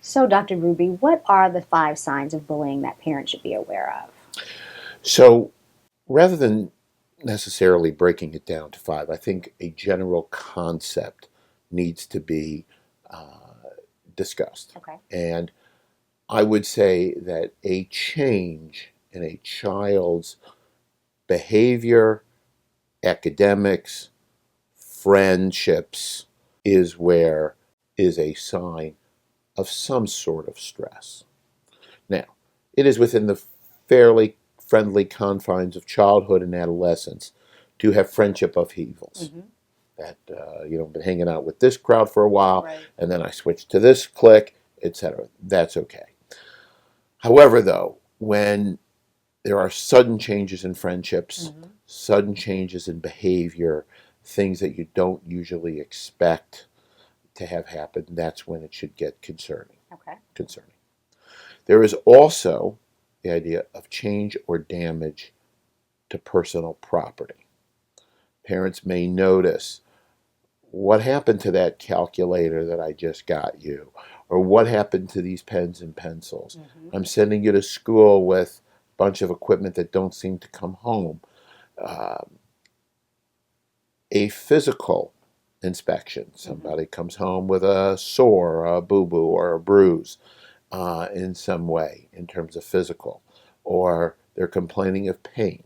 So, Dr. Ruby, what are the 5 signs of bullying that parents should be aware of? So rather than necessarily breaking it down to five, I think a general concept needs to be discussed. Okay. And I would say that a change in a child's behavior, academics, friendships is a sign of some sort of stress. Now, it is within the fairly friendly confines of childhood and adolescence to have friendship upheavals. Mm-hmm. That been hanging out with this crowd for a while, Right. and then I switched to this clique, etc. That's okay. However, though, when there are sudden changes in friendships, Mm-hmm. sudden changes in behavior, things that you don't usually expect to have happen, that's when it should get concerning. Okay. Concerning. There is also the idea of change or damage to personal property. Parents may notice, what happened to that calculator that I just got you? Or what happened to these pens and pencils? Mm-hmm. I'm sending you to school with a bunch of equipment that don't seem to come home. A physical inspection. Somebody comes home with a sore, a boo-boo, or a bruise in some way in terms of physical, or they're complaining of pain.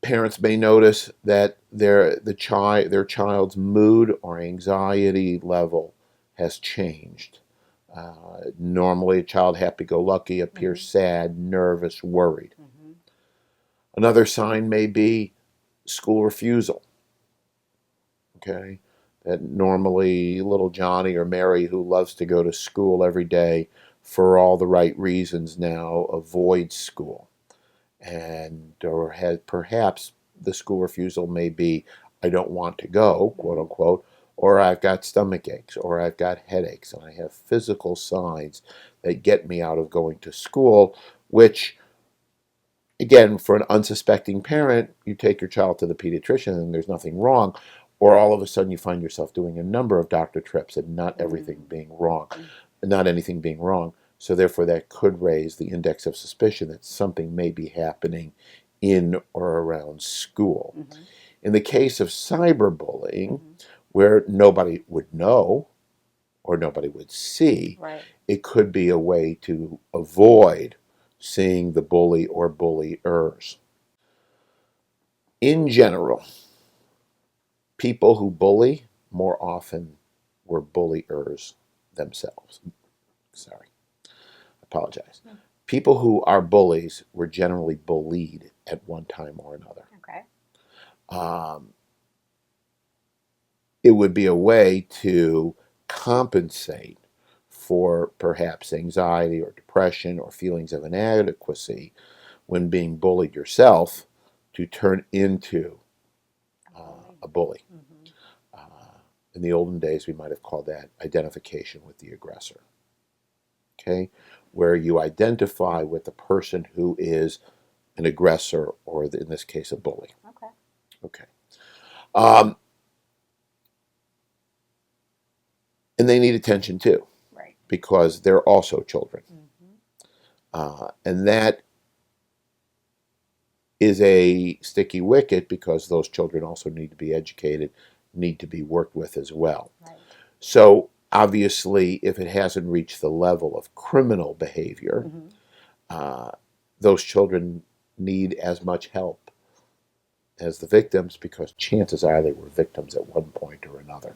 Parents may notice that their child's mood or anxiety level has changed. Normally, a child happy-go-lucky appears sad, nervous, worried. Mm-hmm. Another sign may be school refusal. Okay, that normally little Johnny or Mary, who loves to go to school every day for all the right reasons, now avoids school, and or had perhaps the school refusal may be, I don't want to go, quote unquote, or I've got stomach aches, or I've got headaches, and I have physical signs that get me out of going to school, which, again, for an unsuspecting parent, you take your child to the pediatrician and there's nothing wrong, or all of a sudden you find yourself doing a number of doctor trips and not everything being wrong, not anything being wrong. So therefore, that could raise the index of suspicion that something may be happening in or around school. Mm-hmm. In the case of cyberbullying, where nobody would know or nobody would see, Right. it could be a way to avoid seeing the bully or bulliers. In general, people who bully more often were bulliers themselves. Sorry, apologize. People who are bullies were generally bullied at one time or another. Okay. Um, it would be a way to compensate for perhaps anxiety or depression or feelings of inadequacy when being bullied yourself, to turn into a bully. Mm-hmm. In the olden days, we might have called that identification with the aggressor. Okay, where you identify with the person who is an aggressor, or in this case, a bully. Okay. Okay. Um, and they need attention too, Right. because they're also children. And that is a sticky wicket, because those children also need to be educated, need to be worked with as well. Right. So obviously, if it hasn't reached the level of criminal behavior, those children need as much help as the victims, because chances are they were victims at one point or another.